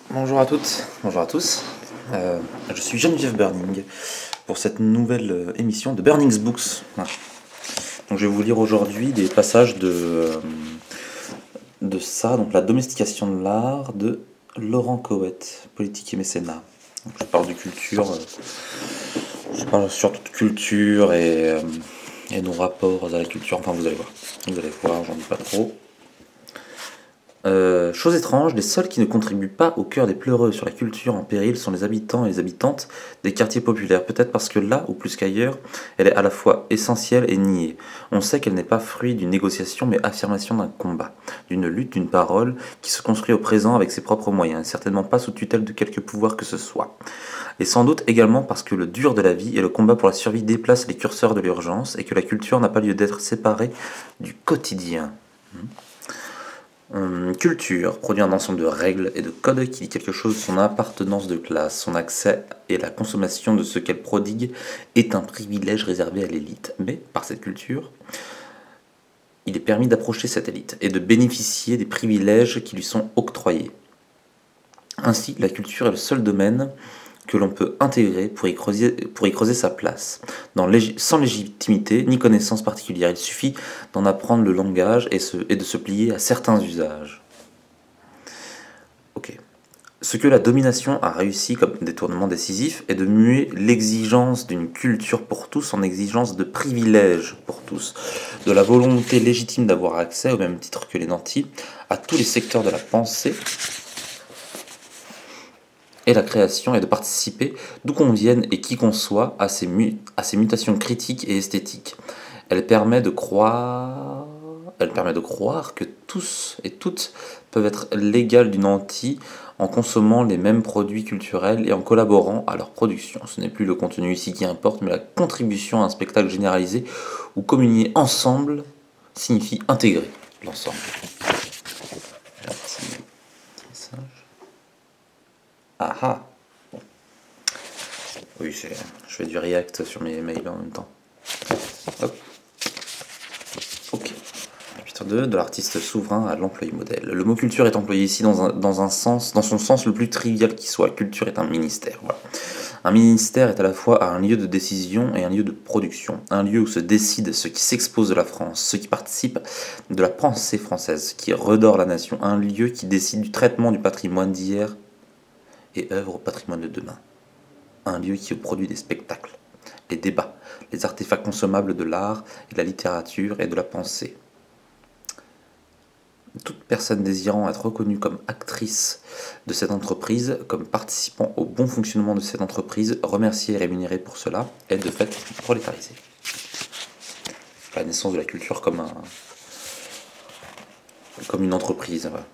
Bonjour à toutes, bonjour à tous. Je suis Geneviève Burning pour cette nouvelle émission de Burning's Books. Voilà. Donc, je vais vous lire aujourd'hui des passages de ça, donc La domestication de l'art de Laurent Coët, politique et mécénat. Donc, je parle de culture, je parle surtout de culture et nos rapports à la culture. Enfin, vous allez voir, j'en dis pas trop. Chose étrange, les seuls qui ne contribuent pas au cœur des pleureux sur la culture en péril sont les habitants et les habitantes des quartiers populaires, peut-être parce que là, ou plus qu'ailleurs, elle est à la fois essentielle et niée. On sait qu'elle n'est pas fruit d'une négociation, mais affirmation d'un combat, d'une lutte, d'une parole, qui se construit au présent avec ses propres moyens, et certainement pas sous tutelle de quelque pouvoir que ce soit. Et sans doute également parce que le dur de la vie et le combat pour la survie déplacent les curseurs de l'urgence, et que la culture n'a pas lieu d'être séparée du quotidien. Culture produit un ensemble de règles et de codes qui dit quelque chose de son appartenance de classe, son accès et la consommation de ce qu'elle prodigue est un privilège réservé à l'élite. Mais par cette culture, il est permis d'approcher cette élite et de bénéficier des privilèges qui lui sont octroyés. Ainsi, la culture est le seul domaine que l'on peut intégrer pour y creuser sa place, sans légitimité ni connaissance particulière. Il suffit d'en apprendre le langage et de se plier à certains usages. Ok. Ce que la domination a réussi comme détournement décisif est de muer l'exigence d'une culture pour tous en exigence de privilèges pour tous, de la volonté légitime d'avoir accès, au même titre que les nantis, à tous les secteurs de la pensée et la création et de participer, d'où qu'on vienne et qui qu'on soit, à ces mutations critiques et esthétiques. Elle permet de croire que tous et toutes peuvent être l'égale du nanti en consommant les mêmes produits culturels et en collaborant à leur production. Ce n'est plus le contenu ici qui importe, mais la contribution à un spectacle généralisé où communier ensemble signifie intégrer l'ensemble. Ah ah. Bon. Oui, je fais du react sur mes mails en même temps. Hop. Ok. Chapitre 2, de l'artiste souverain à l'employé modèle. Le mot culture est employé ici dans son sens le plus trivial qui soit. Culture est un ministère. Voilà. Un ministère est à la fois un lieu de décision et un lieu de production. Un lieu où se décide ce qui s'expose de la France, ce qui participe de la pensée française, qui redore la nation. Un lieu qui décide du traitement du patrimoine d'hier et œuvre au patrimoine de demain. Un lieu qui produit des spectacles, les débats, les artefacts consommables de l'art et de la littérature et de la pensée. Toute personne désirant être reconnue comme actrice de cette entreprise, comme participant au bon fonctionnement de cette entreprise, remerciée et rémunérée pour cela, est de fait prolétarisée. La naissance de la culture comme une entreprise. Voilà.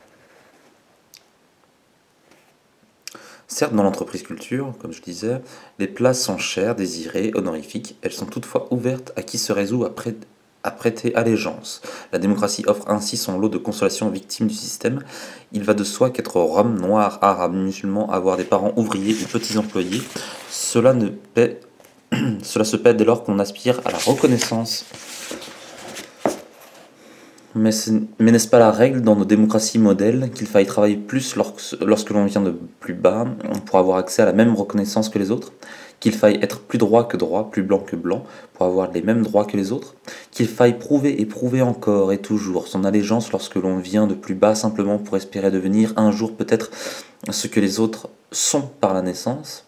Certes, dans l'entreprise culture, comme je disais, les places sont chères, désirées, honorifiques. Elles sont toutefois ouvertes à qui se résout à prêter allégeance. La démocratie offre ainsi son lot de consolations aux victimes du système. Il va de soi qu'être rome, noir, arabe, musulman, avoir des parents ouvriers ou petits employés, cela se paie dès lors qu'on aspire à la reconnaissance. Mais n'est-ce pas la règle dans nos démocraties modèles qu'il faille travailler plus lorsque l'on vient de plus bas pour avoir accès à la même reconnaissance que les autres? Qu'il faille être plus droit que droit, plus blanc que blanc pour avoir les mêmes droits que les autres? Qu'il faille prouver et prouver encore et toujours son allégeance lorsque l'on vient de plus bas simplement pour espérer devenir un jour peut-être ce que les autres sont par la naissance?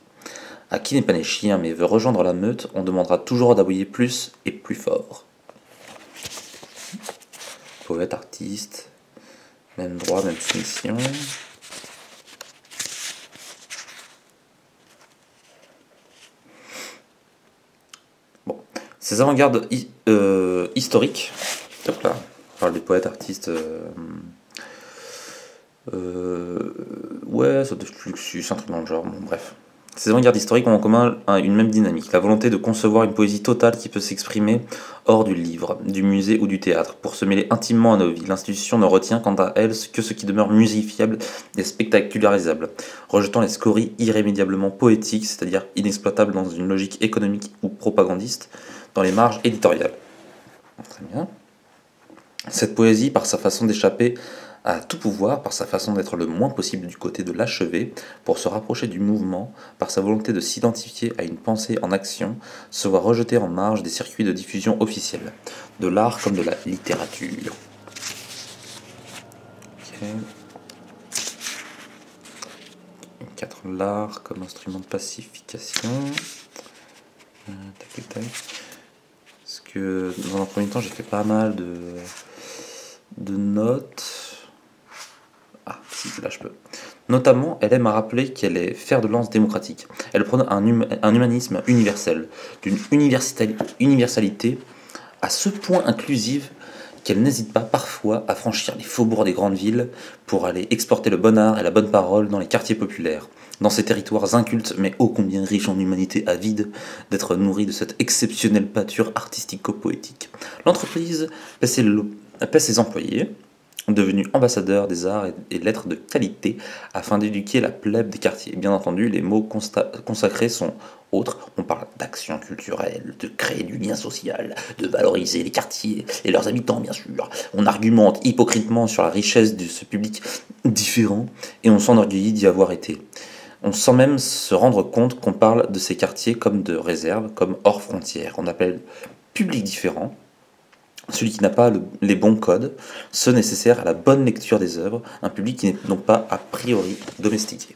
À qui n'est pas né chien mais veut rejoindre la meute, on demandera toujours d'aboyer plus et plus fort. Poète, artiste, même droit, même soumission. Bon, ces avant-gardes historiques, donc là, on parle des poètes, artistes, ouais, ça de Fluxus, un truc dans le genre, bon, bref. Ces avant-gardes historiques ont en commun une même dynamique, la volonté de concevoir une poésie totale qui peut s'exprimer hors du livre, du musée ou du théâtre, pour se mêler intimement à nos vies. L'institution ne retient quant à elle que ce qui demeure musifiable et spectacularisable, rejetant les scories irrémédiablement poétiques, c'est-à-dire inexploitables dans une logique économique ou propagandiste, dans les marges éditoriales. Très bien. Cette poésie, par sa façon d'échapper a tout pouvoir par sa façon d'être le moins possible du côté de l'achevé, pour se rapprocher du mouvement, par sa volonté de s'identifier à une pensée en action, se voit rejeté en marge des circuits de diffusion officiels, de l'art comme de la littérature. Ok. 4. L'art comme instrument de pacification. Tac, tac, tac. Parce que dans un premier temps, j'ai fait pas mal de notes. Ah, si, là je peux. Notamment, elle aime à rappeler qu'elle est fer de lance démocratique. Elle prône un humanisme universel, d'une universalité à ce point inclusive qu'elle n'hésite pas parfois à franchir les faubourgs des grandes villes pour aller exporter le bon art et la bonne parole dans les quartiers populaires, dans ces territoires incultes mais ô combien riches en humanité avide d'être nourris de cette exceptionnelle pâture artistico-poétique. L'entreprise paie ses employés, devenus ambassadeurs des arts et lettres de qualité, afin d'éduquer la plèbe des quartiers. Bien entendu, les mots consacrés sont autres. On parle d'action culturelle, de créer du lien social, de valoriser les quartiers et leurs habitants, bien sûr. On argumente hypocritement sur la richesse de ce public différent, et on s'enorgueillit d'y avoir été. On sent même se rendre compte qu'on parle de ces quartiers comme de réserves, comme hors frontières. On appelle public différent celui qui n'a pas les bons codes, ceux nécessaires à la bonne lecture des œuvres, un public qui n'est donc pas a priori domestiqué.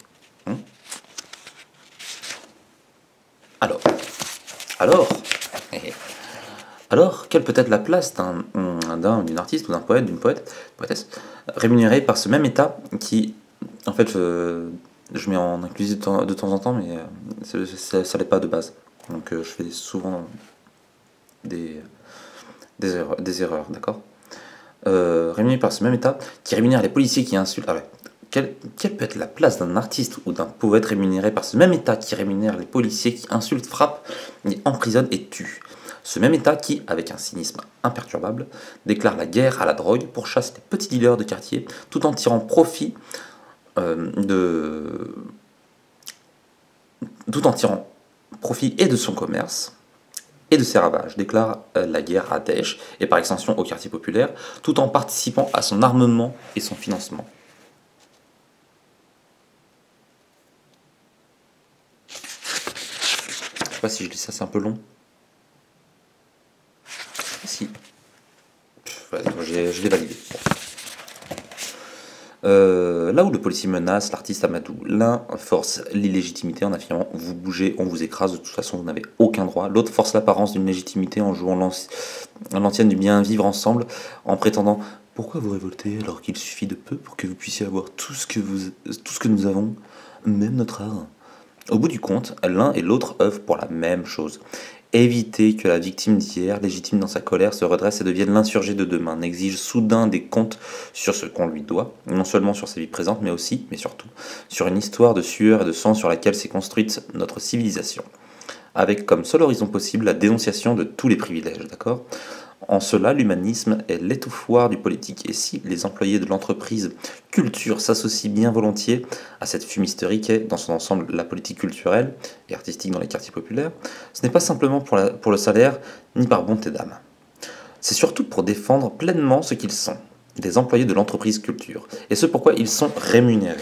Alors, quelle peut être la place d'une artiste ou d'un poète, d'une poétesse, rémunéré par ce même État qui, en fait, je mets en inclusif de temps en temps, mais ça l'est pas de base. Donc je fais souvent des erreurs, d'accord, rémunéré par ce même État qui rémunère les policiers qui insultent. Ah ouais. Quelle peut être la place d'un artiste ou d'un poète rémunéré par ce même État qui rémunère les policiers qui insultent, frappent, emprisonnent et tuent? Ce même État qui, avec un cynisme imperturbable, déclare la guerre à la drogue pour chasser les petits dealers de quartier, tout en tirant profit et de son commerce et de ses ravages, déclare la guerre à Daesh et par extension au quartier populaire, tout en participant à son armement et son financement. Je sais pas si je dis ça, c'est un peu long. Si. Je l'ai validé. Là où le policier menace l'artiste Amadou, l'un force l'illégitimité en affirmant « vous bougez, on vous écrase, de toute façon vous n'avez aucun droit », l'autre force l'apparence d'une légitimité en jouant l'antienne du bien vivre ensemble, en prétendant « pourquoi vous révolter alors qu'il suffit de peu pour que vous puissiez avoir tout ce que nous avons, même notre art ». Au bout du compte, l'un et l'autre œuvrent pour la même chose. Éviter que la victime d'hier, légitime dans sa colère, se redresse et devienne l'insurgé de demain, n'exige soudain des comptes sur ce qu'on lui doit, non seulement sur sa vie présente, mais aussi, mais surtout, sur une histoire de sueur et de sang sur laquelle s'est construite notre civilisation, avec comme seul horizon possible la dénonciation de tous les privilèges, d'accord ? En cela, l'humanisme est l'étouffoir du politique. Et si les employés de l'entreprise culture s'associent bien volontiers à cette fumisterie qu'est, dans son ensemble, la politique culturelle et artistique dans les quartiers populaires, ce n'est pas simplement pour le salaire, ni par bonté d'âme. C'est surtout pour défendre pleinement ce qu'ils sont, des employés de l'entreprise culture, et ce pourquoi ils sont rémunérés.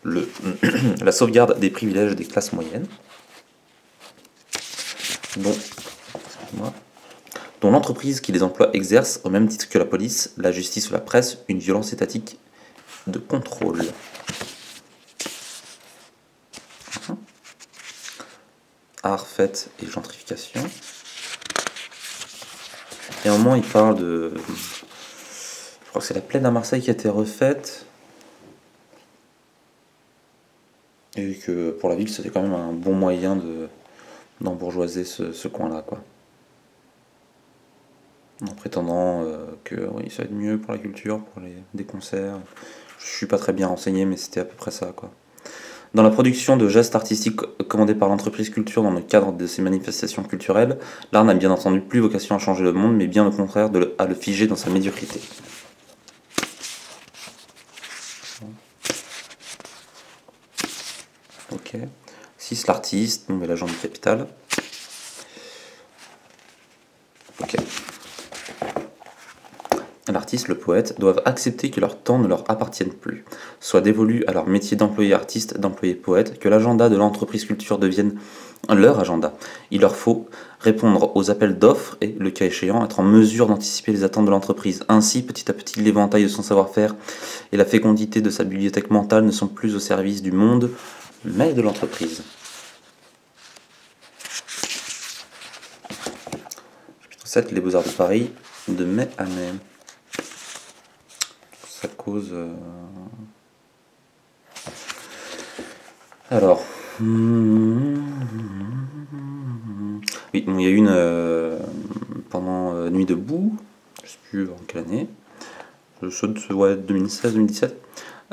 La sauvegarde des privilèges des classes moyennes, dont l'entreprise qui les emploie exerce, au même titre que la police, la justice ou la presse, une violence étatique de contrôle. Art, fête et gentrification. Et à un moment, il parle de... Je crois que c'est la plaine à Marseille qui a été refaite. Et que pour la ville, c'était quand même un bon moyen d'embourgeoiser ce coin-là, quoi. En prétendant que oui, ça va être mieux pour la culture, pour des concerts. Je suis pas très bien renseigné, mais c'était à peu près ça, quoi. Dans la production de gestes artistiques commandés par l'entreprise culture dans le cadre de ces manifestations culturelles, l'art n'a bien entendu plus vocation à changer le monde, mais bien au contraire à le figer dans sa médiocrité. Ok. 6. L'artiste, nouvel agent du capital. Ok. l'artiste, le poète, doivent accepter que leur temps ne leur appartienne plus, soit dévolu à leur métier d'employé artiste, d'employé poète, que l'agenda de l'entreprise culture devienne leur agenda. Il leur faut répondre aux appels d'offres et, le cas échéant, être en mesure d'anticiper les attentes de l'entreprise. Ainsi, petit à petit, l'éventail de son savoir-faire et la fécondité de sa bibliothèque mentale ne sont plus au service du monde, mais de l'entreprise. Chapitre 7, les Beaux-Arts de Paris, de mai à mai. Ça cause... Alors... Oui, bon, il y a eu une... pendant Nuit debout, je ne sais plus en quelle année, je saute, ouais, 2016-2017,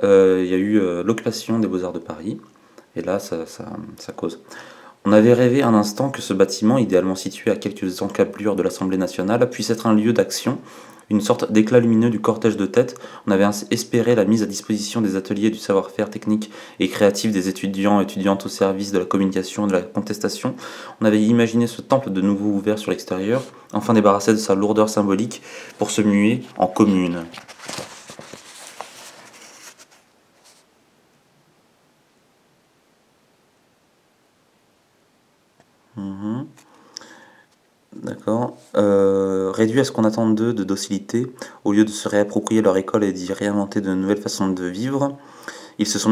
il y a eu l'occupation des Beaux-Arts de Paris, et là, ça cause. On avait rêvé un instant que ce bâtiment, idéalement situé à quelques encablures de l'Assemblée nationale, puisse être un lieu d'action, une sorte d'éclat lumineux du cortège de tête. On avait ainsi espéré la mise à disposition des ateliers du savoir-faire technique et créatif des étudiants et étudiantes au service de la communication et de la contestation. On avait imaginé ce temple de nouveau ouvert sur l'extérieur, enfin débarrassé de sa lourdeur symbolique pour se muer en commune. D'accord. Réduit à ce qu'on attend d'eux de docilité, au lieu de se réapproprier leur école et d'y réinventer de nouvelles façons de vivre, ils se sont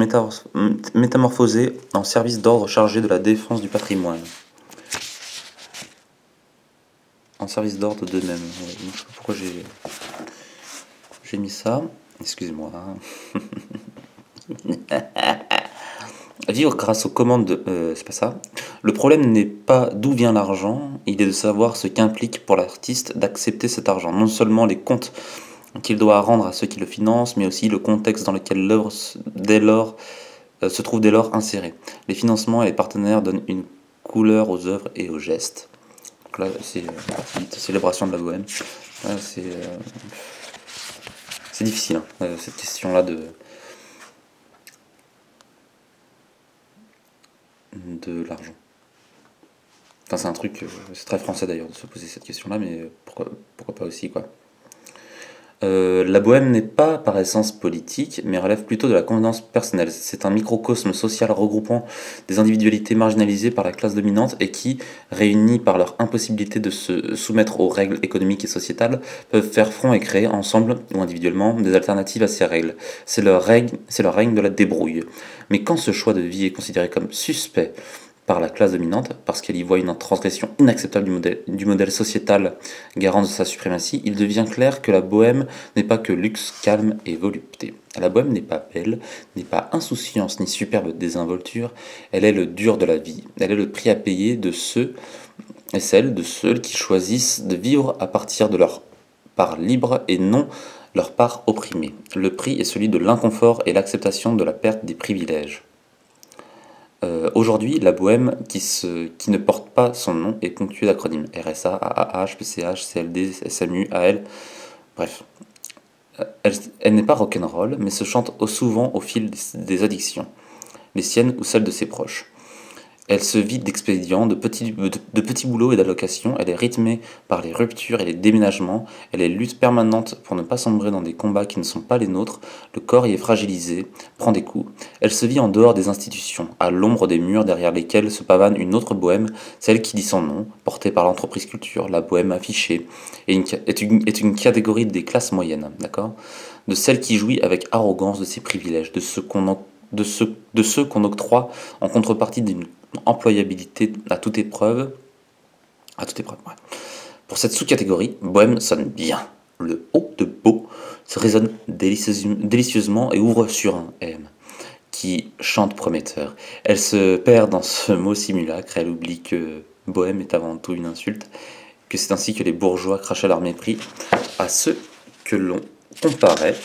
métamorphosés en service d'ordre chargé de la défense du patrimoine. En service d'ordre d'eux-mêmes. Ouais, je sais pas pourquoi j'ai mis ça. Excusez-moi. Vivre grâce aux commandes de... c'est pas ça. Le problème n'est pas d'où vient l'argent, il est de savoir ce qu'implique pour l'artiste d'accepter cet argent. Non seulement les comptes qu'il doit rendre à ceux qui le financent, mais aussi le contexte dans lequel l'œuvre se trouve dès lors insérée. Les financements et les partenaires donnent une couleur aux œuvres et aux gestes. Donc là, c'est célébration de la bohème. Là, c'est difficile, hein, cette question-là de l'argent. Enfin, c'est un truc, c'est très français d'ailleurs de se poser cette question-là, mais pourquoi pas aussi, quoi. La bohème n'est pas par essence politique, mais relève plutôt de la convenance personnelle. C'est un microcosme social regroupant des individualités marginalisées par la classe dominante et qui, réunies par leur impossibilité de se soumettre aux règles économiques et sociétales, peuvent faire front et créer, ensemble ou individuellement, des alternatives à ces règles. C'est leur règne de la débrouille. Mais quand ce choix de vie est considéré comme suspect par la classe dominante, parce qu'elle y voit une transgression inacceptable du modèle sociétal garant de sa suprématie, il devient clair que la bohème n'est pas que luxe, calme et volupté. La bohème n'est pas belle, n'est pas insouciance ni superbe désinvolture, elle est le dur de la vie, elle est le prix à payer de ceux et celles de ceux qui choisissent de vivre à partir de leur part libre et non leur part opprimée. Le prix est celui de l'inconfort et l'acceptation de la perte des privilèges. Aujourd'hui, la bohème qui ne porte pas son nom est ponctuée d'acronymes RSA, AAH, PCH, CLD, SMU, AL, bref. Elle n'est pas rock'n'roll, mais se chante souvent au fil des addictions, les siennes ou celles de ses proches. Elle se vide d'expédients, de petits boulots et d'allocations, elle est rythmée par les ruptures et les déménagements, elle est lutte permanente pour ne pas sombrer dans des combats qui ne sont pas les nôtres, le corps y est fragilisé, prend des coups. Elle se vit en dehors des institutions, à l'ombre des murs derrière lesquels se pavane une autre bohème, celle qui dit son nom, portée par l'entreprise culture, la bohème affichée, est une catégorie des classes moyennes, d'accord ? De celle qui jouit avec arrogance de ses privilèges, de ceux qu'on octroie en contrepartie d'une employabilité à toute épreuve. Ouais. Pour cette sous-catégorie, bohème sonne bien. Le haut de beau se résonne délicieusement et ouvre sur un M qui chante prometteur. Elle se perd dans ce mot simulacre, elle oublie que bohème est avant tout une insulte, que c'est ainsi que les bourgeois crachaient leur mépris à ceux que l'on comparait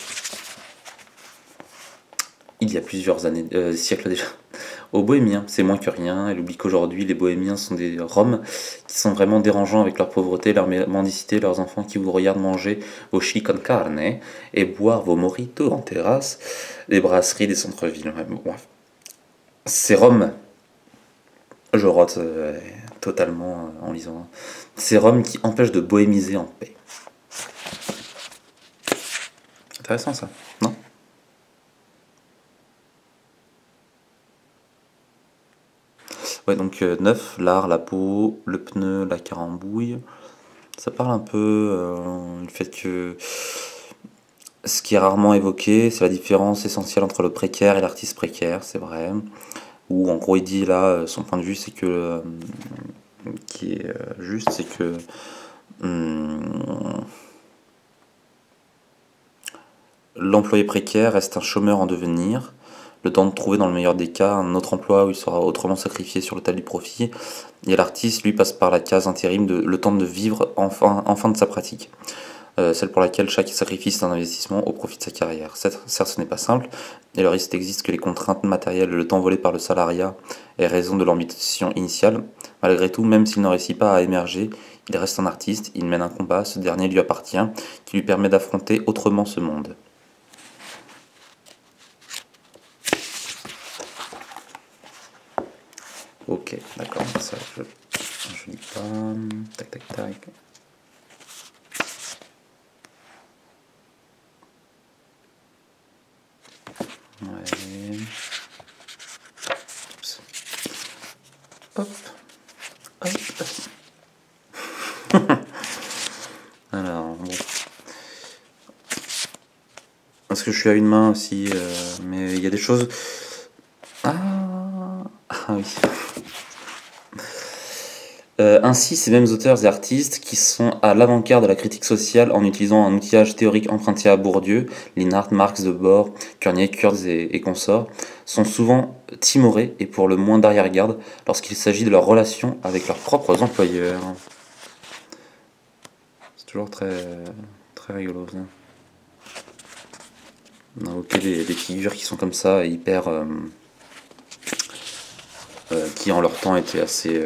il y a plusieurs siècles déjà, aux bohémiens. C'est moins que rien, elle oublie qu'aujourd'hui les bohémiens sont des Roms qui sont vraiment dérangeants avec leur pauvreté, leur mendicité, leurs enfants qui vous regardent manger vos chili con carne et boire vos mojitos en terrasse, les brasseries des centres-villes. Bref. Ces Roms, je rote totalement en lisant, ces Roms qui empêchent de bohémiser en paix. Intéressant ça, non? Ouais, donc 9, l'art, la peau, le pneu, la carambouille. Ça parle un peu du fait que ce qui est rarement évoqué, c'est la différence essentielle entre le précaire et l'artiste précaire, c'est vrai. Ou en gros, il dit là, son point de vue, c'est que. Qui est juste, c'est que. L'employé précaire reste un chômeur en devenir, le temps de trouver dans le meilleur des cas un autre emploi où il sera autrement sacrifié sur l'autel du profit, et l'artiste, lui, passe par la case intérim de le temps de vivre enfin de sa pratique. Celle pour laquelle chaque sacrifice est un investissement au profit de sa carrière. Certes, ce n'est pas simple, et le risque existe que les contraintes matérielles et le temps volé par le salariat aient raison de l'ambition initiale. Malgré tout, même s'il ne réussit pas à émerger, il reste un artiste, il mène un combat, ce dernier lui appartient, qui lui permet d'affronter autrement ce monde. Ok, d'accord, ça je lis pas. Tac tac tac. Ouais. Oups. Hop. Hop. Alors, bon. Parce que je suis à une main aussi, mais il y a des choses. Ah, oui. Ainsi, ces mêmes auteurs et artistes qui sont à l'avant-garde de la critique sociale en utilisant un outillage théorique emprunté à Bourdieu, Linhart, Marx, Debord, Curnier, Kurz et consorts, sont souvent timorés et pour le moins d'arrière-garde lorsqu'il s'agit de leur relation avec leurs propres employeurs. C'est toujours très, très rigolo ça. On a évoqué des figures qui sont comme ça, hyper... qui en leur temps étaient assez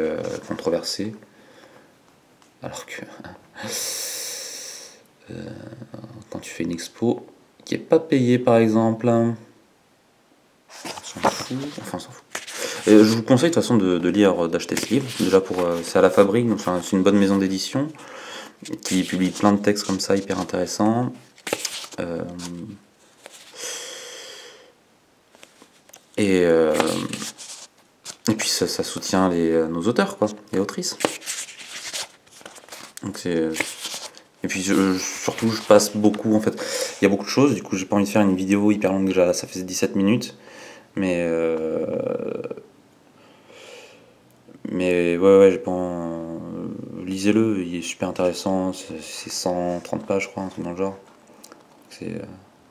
controversées. Alors que quand tu fais une expo qui est pas payée par exemple, on s'en fout, enfin on s'en fout. Je vous conseille de toute façon de lire, d'acheter ce livre. Déjà pour c'est à la Fabrique, donc c'est une bonne maison d'édition qui publie plein de textes comme ça hyper intéressants. Et puis ça soutient nos auteurs, quoi, les autrices. Donc c'est... Et puis surtout je passe beaucoup en fait. Il y a beaucoup de choses, du coup j'ai pas envie de faire une vidéo hyper longue déjà, ça fait 17 minutes. Mais ouais, j'ai pas... lisez-le, il est super intéressant, c'est 130 pages je crois, un truc dans le genre. C'est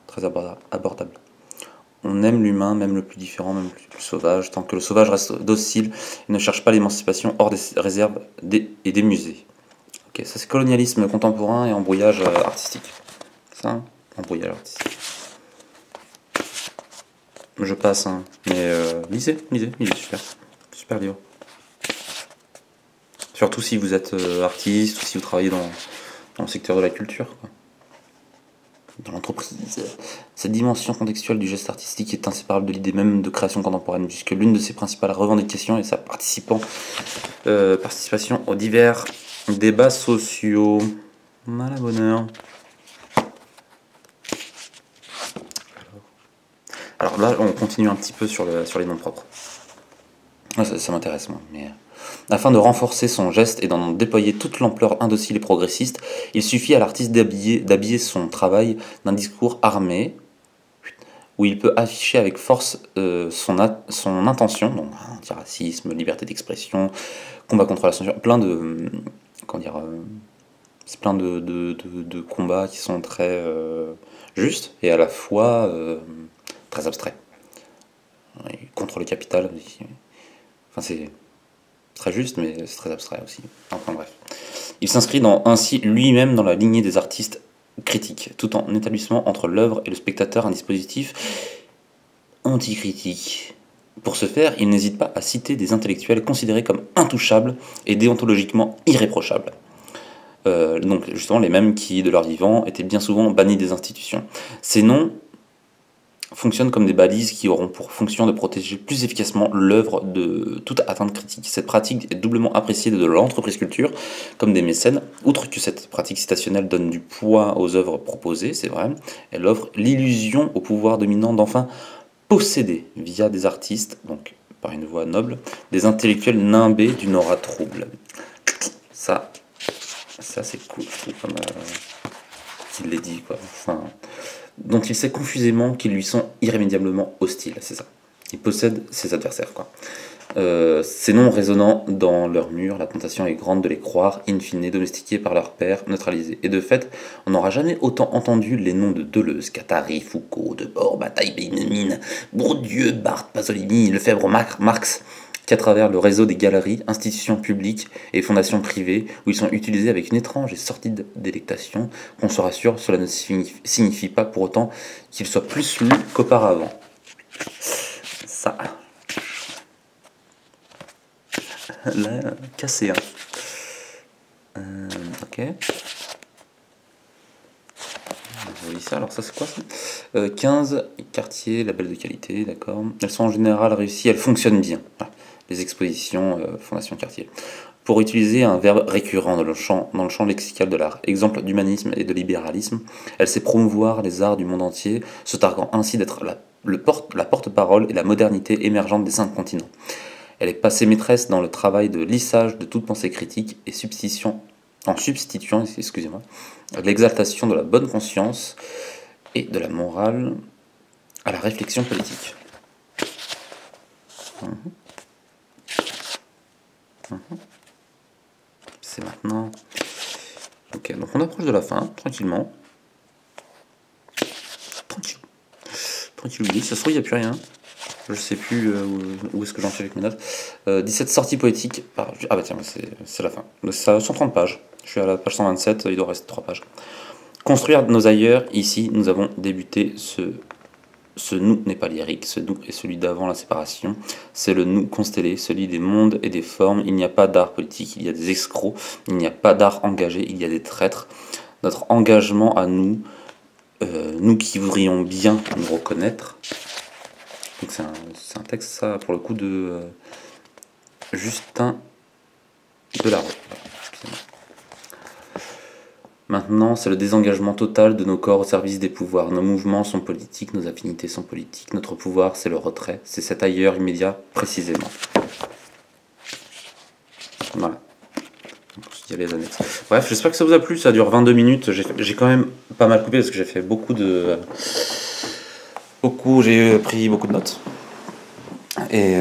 très abordable. On aime l'humain, même le plus différent, même le plus sauvage, tant que le sauvage reste docile et ne cherche pas l'émancipation hors des réserves et des musées. Ok, ça c'est colonialisme contemporain et embrouillage artistique. Ça, hein, embrouillage artistique. Je passe, hein, mais lisez, super. Super livre. Surtout si vous êtes artiste ou si vous travaillez dans le secteur de la culture, quoi. Dans l'entreprise. Cette dimension contextuelle du geste artistique est inséparable de l'idée même de création contemporaine, puisque l'une de ses principales revendications est sa participation aux divers débats sociaux. Mal à bonheur. Alors là, on continue un petit peu sur les noms propres. Ça m'intéresse, moi. Mais afin de renforcer son geste et d'en déployer toute l'ampleur indocile et progressiste, il suffit à l'artiste d'habiller son travail d'un discours armé, où il peut afficher avec force son intention, donc antiracisme, liberté d'expression, combat contre la censure, plein de... comment dire... c'est plein de combats qui sont très justes et à la fois très abstraits. Contre le capital, enfin c'est très juste, mais c'est très abstrait aussi. Enfin bref. Il s'inscrit ainsi lui-même dans la lignée des artistes critiques, tout en établissant entre l'œuvre et le spectateur un dispositif anticritique. Pour ce faire, il n'hésite pas à citer des intellectuels considérés comme intouchables et déontologiquement irréprochables. Donc justement les mêmes qui, de leur vivant, étaient bien souvent bannis des institutions. Ces noms fonctionnent comme des balises qui auront pour fonction de protéger plus efficacement l'œuvre de toute atteinte critique. Cette pratique est doublement appréciée de l'entreprise culture comme des mécènes. Outre que cette pratique citationnelle donne du poids aux œuvres proposées, c'est vrai, elle offre l'illusion au pouvoir dominant d'enfin posséder, via des artistes, donc par une voie noble, des intellectuels nimbés d'une aura trouble. Ça c'est cool, je trouve, comme qu'il l'ait dit, quoi. Enfin, dont il sait confusément qu'ils lui sont irrémédiablement hostiles, c'est ça. Il possède ses adversaires, quoi. Ces noms résonnant dans leurs murs, la tentation est grande de les croire, in fine, domestiqués par leur père, neutralisés. Et de fait, on n'aura jamais autant entendu les noms de Deleuze, Guattari, Foucault, Debord, Bataille, Benjamin, Bourdieu, Barthes, Pasolini, Lefebvre, Marx, qu'à travers le réseau des galeries, institutions publiques et fondations privées, où ils sont utilisés avec une étrange et sordide délectation, qu'on se rassure, cela ne signifie pas pour autant qu'ils soient plus lus qu'auparavant. Ça... Là, cassé, hein. Ok. Je lis ça, alors ça c'est quoi ça 15 quartiers, labels de qualité, d'accord. Elles sont en général réussies, elles fonctionnent bien. Voilà. Les expositions, Fondation Cartier. Pour utiliser un verbe récurrent dans le champ lexical de l'art, exemple d'humanisme et de libéralisme, elle sait promouvoir les arts du monde entier, se targuant ainsi d'être la porte-parole et la modernité émergente des 5 continents. Elle est passée maîtresse dans le travail de lissage de toute pensée critique et en substituant, excusez-moi, l'exaltation de la bonne conscience et de la morale à la réflexion politique. C'est maintenant. Ok, donc on approche de la fin, tranquillement. Tranquille, ça se trouve, il n'y a plus rien. Je sais plus où est-ce que j'en suis avec mes notes. 17 sorties poétiques par... Ah bah tiens, c'est la fin. Ça 130 pages. Je suis à la page 127, il doit rester 3 pages. Construire nos ailleurs, ici nous avons débuté ce nous n'est pas lyrique, ce nous est celui d'avant la séparation, c'est le nous constellé, celui des mondes et des formes, il n'y a pas d'art politique, il y a des escrocs, il n'y a pas d'art engagé, il y a des traîtres. Notre engagement à nous, nous qui voudrions bien nous reconnaître, donc c'est un texte, ça, pour le coup, de Justin Delaroche. Maintenant, c'est le désengagement total de nos corps au service des pouvoirs. Nos mouvements sont politiques, nos affinités sont politiques. Notre pouvoir, c'est le retrait. C'est cet ailleurs immédiat, précisément. Voilà. Il y a les annexes. Bref, j'espère que ça vous a plu. Ça dure 22 minutes. J'ai quand même pas mal coupé parce que j'ai fait j'ai pris beaucoup de notes. Et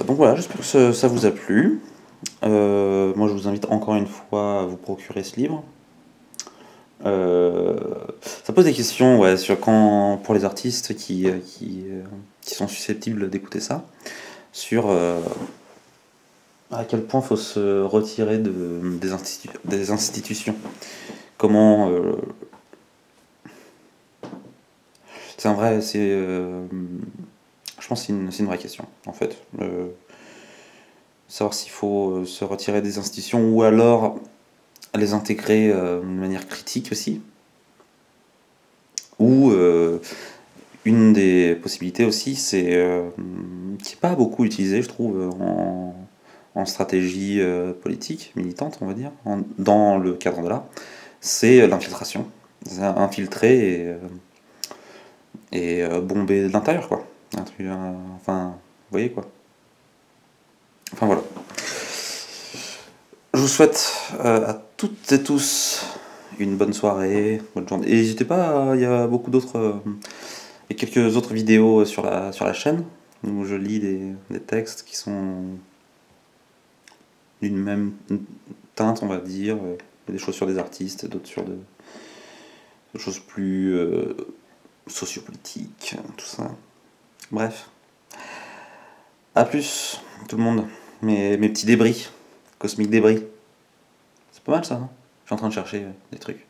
donc voilà, j'espère que ça vous a plu. Moi, je vous invite encore une fois à vous procurer ce livre. Ça pose des questions, ouais, sur pour les artistes qui sont susceptibles d'écouter ça, sur à quel point il faut se retirer des institutions. Comment c'est je pense que c'est une vraie question en fait. Savoir s'il faut se retirer des institutions ou alors les intégrer de manière critique aussi. Ou une des possibilités aussi, c'est qui n'est pas beaucoup utilisé, je trouve, en stratégie politique, militante, on va dire, dans le cadre de l'art, c'est l'infiltration. C'est infiltrer et bomber de l'intérieur, quoi. Un truc, enfin, vous voyez, quoi. Enfin, voilà. Je vous souhaite à toutes et tous une bonne soirée, bonne journée. Et n'hésitez pas, il y a beaucoup d'autres... et quelques autres vidéos sur la chaîne, où je lis des textes qui sont d'une même teinte, on va dire. Il y a des choses sur des artistes, d'autres sur des choses plus sociopolitiques, tout ça. Bref. A plus, tout le monde. Mes petits débris, cosmiques débris. C'est pas mal ça, hein. Je suis en train de chercher des trucs.